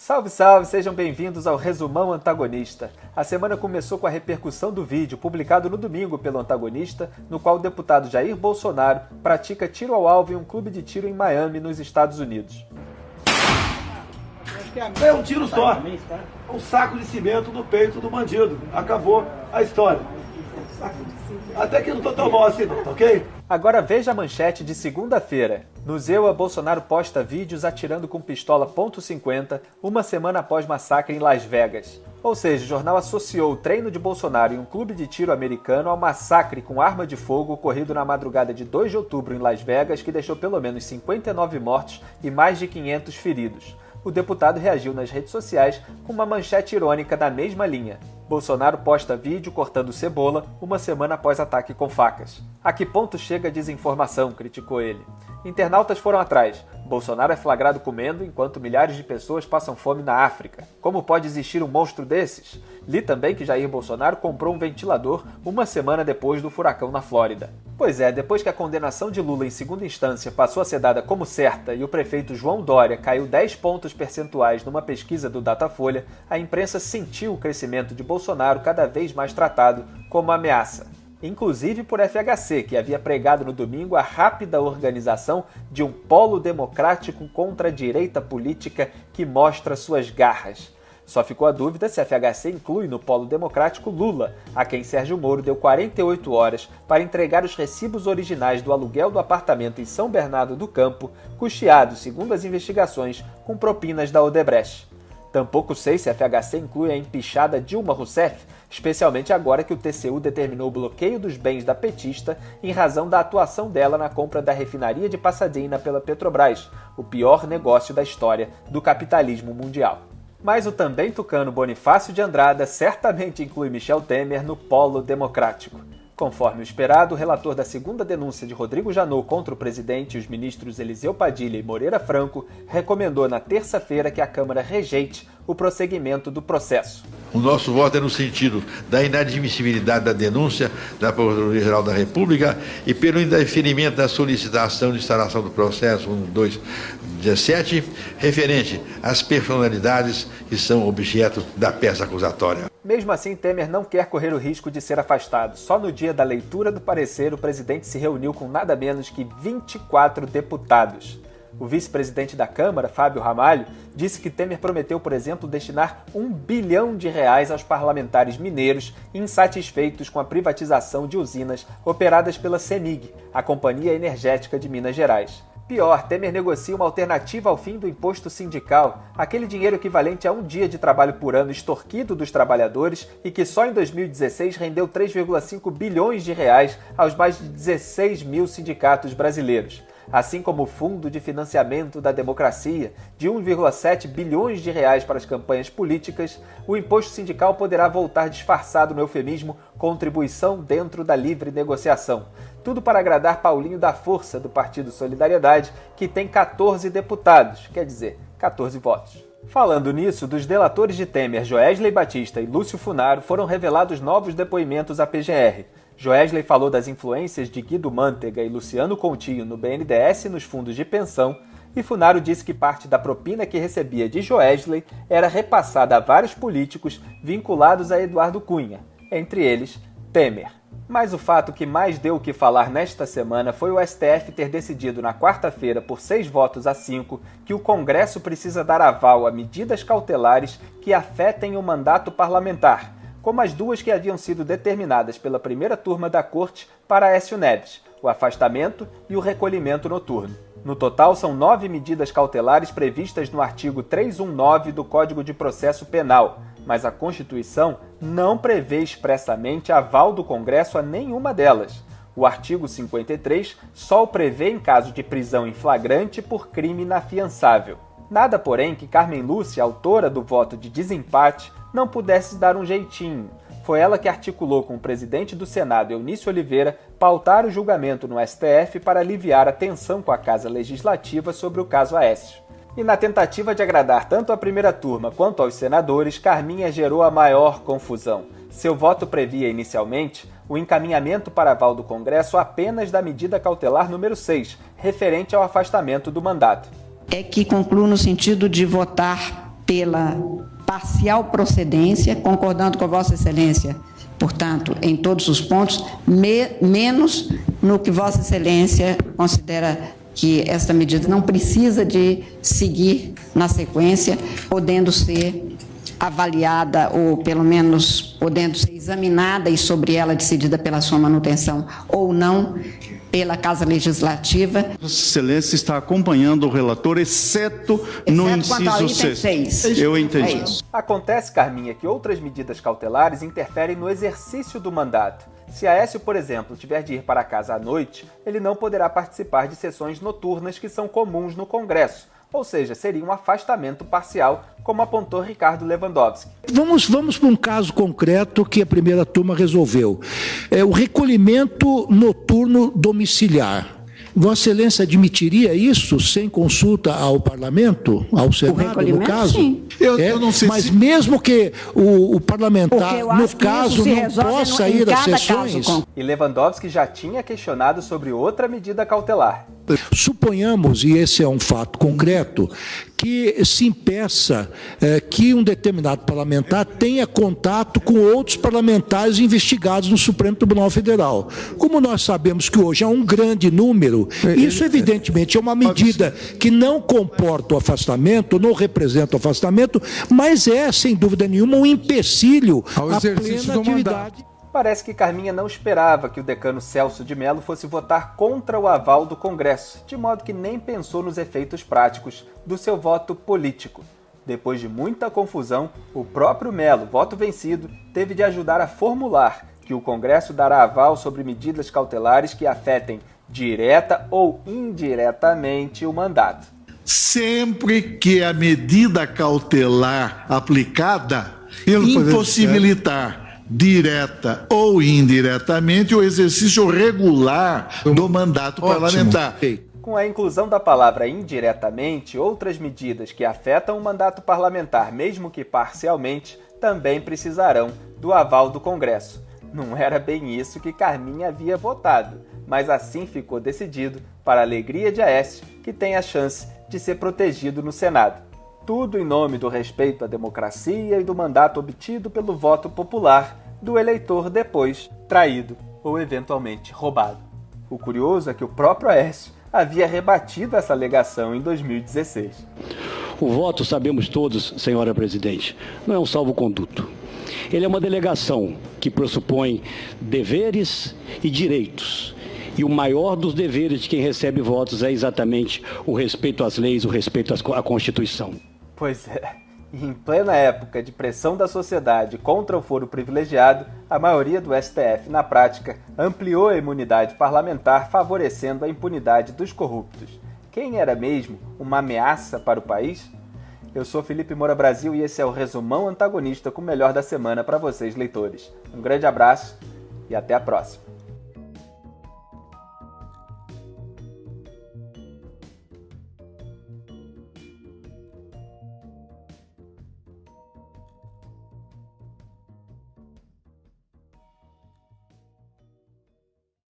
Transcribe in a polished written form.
Salve, salve! Sejam bem-vindos ao Resumão Antagonista. A semana começou com a repercussão do vídeo publicado no domingo pelo Antagonista, no qual o deputado Jair Bolsonaro pratica tiro ao alvo em um clube de tiro em Miami, nos Estados Unidos. É um tiro só, um saco de cimento no peito do bandido. Acabou a história. Até que não tô tão mal assim, não, ok? Agora veja a manchete de segunda-feira. No Zewa, Bolsonaro posta vídeos atirando com pistola .50 uma semana após massacre em Las Vegas. Ou seja, o jornal associou o treino de Bolsonaro em um clube de tiro americano ao massacre com arma de fogo ocorrido na madrugada de 2 de outubro em Las Vegas, que deixou pelo menos 59 mortos e mais de 500 feridos. O deputado reagiu nas redes sociais com uma manchete irônica da mesma linha. Bolsonaro posta vídeo cortando cebola uma semana após ataque com facas. A que ponto chega a desinformação, criticou ele. Internautas foram atrás. Bolsonaro é flagrado comendo enquanto milhares de pessoas passam fome na África. Como pode existir um monstro desses? Li também que Jair Bolsonaro comprou um ventilador uma semana depois do furacão na Flórida. Pois é, depois que a condenação de Lula em segunda instância passou a ser dada como certa e o prefeito João Dória caiu 10 pontos percentuais numa pesquisa do Datafolha, a imprensa sentiu o crescimento de Bolsonaro cada vez mais tratado como ameaça. Inclusive por FHC, que havia pregado no domingo a rápida organização de um polo democrático contra a direita política que mostra suas garras. Só ficou a dúvida se a FHC inclui no polo democrático Lula, a quem Sérgio Moro deu 48 horas para entregar os recibos originais do aluguel do apartamento em São Bernardo do Campo, custeado, segundo as investigações, com propinas da Odebrecht. Tampouco sei se a FHC inclui a empichada Dilma Rousseff, especialmente agora que o TCU determinou o bloqueio dos bens da petista em razão da atuação dela na compra da refinaria de Pasadena pela Petrobras, o pior negócio da história do capitalismo mundial. Mas o também tucano Bonifácio de Andrada certamente inclui Michel Temer no polo democrático. Conforme o esperado, o relator da segunda denúncia de Rodrigo Janot contra o presidente e os ministros Eliseu Padilha e Moreira Franco recomendou na terça-feira que a Câmara rejeite o prosseguimento do processo. O nosso voto é no sentido da inadmissibilidade da denúncia da Procuradoria-Geral da República e pelo indeferimento da solicitação de instalação do processo 1217, referente às personalidades que são objeto da peça acusatória. Mesmo assim, Temer não quer correr o risco de ser afastado. Só no dia da leitura do parecer, o presidente se reuniu com nada menos que 24 deputados. O vice-presidente da Câmara, Fábio Ramalho, disse que Temer prometeu, por exemplo, destinar R$1 bilhão aos parlamentares mineiros insatisfeitos com a privatização de usinas operadas pela CEMIG, a Companhia Energética de Minas Gerais. Pior, Temer negocia uma alternativa ao fim do imposto sindical, aquele dinheiro equivalente a um dia de trabalho por ano extorquido dos trabalhadores e que só em 2016 rendeu R$3,5 bilhões aos mais de 16 mil sindicatos brasileiros. Assim como o Fundo de Financiamento da Democracia, de R$1,7 bilhões para as campanhas políticas, o imposto sindical poderá voltar disfarçado no eufemismo contribuição dentro da livre negociação. Tudo para agradar Paulinho da Força, do Partido Solidariedade, que tem 14 deputados, quer dizer, 14 votos. Falando nisso, dos delatores de Temer, Joesley Batista e Lúcio Funaro, foram revelados novos depoimentos à PGR. Joesley falou das influências de Guido Mantega e Luciano Coutinho no BNDES e nos fundos de pensão, e Funaro disse que parte da propina que recebia de Joesley era repassada a vários políticos vinculados a Eduardo Cunha, entre eles Temer. Mas o fato que mais deu o que falar nesta semana foi o STF ter decidido na quarta-feira, por 6 votos a 5, que o Congresso precisa dar aval a medidas cautelares que afetem o mandato parlamentar, como as duas que haviam sido determinadas pela primeira turma da Corte para Aécio Neves, o afastamento e o recolhimento noturno. No total, são 9 medidas cautelares previstas no artigo 319 do Código de Processo Penal, mas a Constituição não prevê expressamente aval do Congresso a nenhuma delas. O artigo 53 só o prevê em caso de prisão em flagrante por crime inafiançável. Nada, porém, que Carmen Lúcia, autora do voto de desempate, não pudesse dar um jeitinho. Foi ela que articulou com o presidente do Senado, Eunício Oliveira, pautar o julgamento no STF para aliviar a tensão com a Casa Legislativa sobre o caso Aécio. E na tentativa de agradar tanto a primeira turma quanto aos senadores, Carminha gerou a maior confusão. Seu voto previa inicialmente o encaminhamento para aval do Congresso apenas da medida cautelar número 6, referente ao afastamento do mandato. É que concluo no sentido de votar pela parcial procedência, concordando com Vossa Excelência, portanto, em todos os pontos, menos no que Vossa Excelência considera que esta medida não precisa de seguir na sequência, podendo ser avaliada ou, pelo menos, podendo ser examinada e sobre ela decidida pela sua manutenção ou não pela Casa Legislativa. Vossa Excelência está acompanhando o relator, exceto no inciso 6. Eu entendi. Acontece, Carminha, que outras medidas cautelares interferem no exercício do mandato. Se Aécio, por exemplo, tiver de ir para casa à noite, ele não poderá participar de sessões noturnas que são comuns no Congresso. Ou seja, seria um afastamento parcial, como apontou Ricardo Lewandowski. Vamos para um caso concreto que a primeira turma resolveu. O recolhimento noturno domiciliar. Vossa Excelência admitiria isso sem consulta ao Parlamento, ao Senado, no caso? Sim. Eu não sei mas mesmo que o parlamentar, no caso, não possa ir às sessões... E Lewandowski já tinha questionado sobre outra medida cautelar. Suponhamos, e esse é um fato concreto, que se impeça que um determinado parlamentar tenha contato com outros parlamentares investigados no Supremo Tribunal Federal. Como nós sabemos que hoje há um grande número, isso evidentemente é uma medida que não comporta o afastamento, não representa o afastamento, mas é, sem dúvida nenhuma, um empecilho à plena atividade. Parece que Carminha não esperava que o decano Celso de Mello fosse votar contra o aval do Congresso, de modo que nem pensou nos efeitos práticos do seu voto político. Depois de muita confusão, o próprio Mello, voto vencido, teve de ajudar a formular que o Congresso dará aval sobre medidas cautelares que afetem direta ou indiretamente o mandato. Sempre que a medida cautelar aplicada impossibilitar direta ou indiretamente o exercício regular do mandato parlamentar. Com a inclusão da palavra indiretamente, outras medidas que afetam o mandato parlamentar, mesmo que parcialmente, também precisarão do aval do Congresso. Não era bem isso que Carminha havia votado, mas assim ficou decidido para a alegria de Aécio, que tem a chance de ser protegido no Senado. Tudo em nome do respeito à democracia e do mandato obtido pelo voto popular do eleitor depois traído ou eventualmente roubado. O curioso é que o próprio Aécio havia rebatido essa alegação em 2016. O voto, sabemos todos, senhora presidente, não é um salvo-conduto. Ele é uma delegação que pressupõe deveres e direitos. E o maior dos deveres de quem recebe votos é exatamente o respeito às leis, o respeito à Constituição. Pois é, e em plena época de pressão da sociedade contra o foro privilegiado, a maioria do STF, na prática, ampliou a imunidade parlamentar, favorecendo a impunidade dos corruptos. Quem era mesmo uma ameaça para o país? Eu sou Felipe Moura Brasil e esse é o Resumão Antagonista com o melhor da semana para vocês, leitores. Um grande abraço e até a próxima.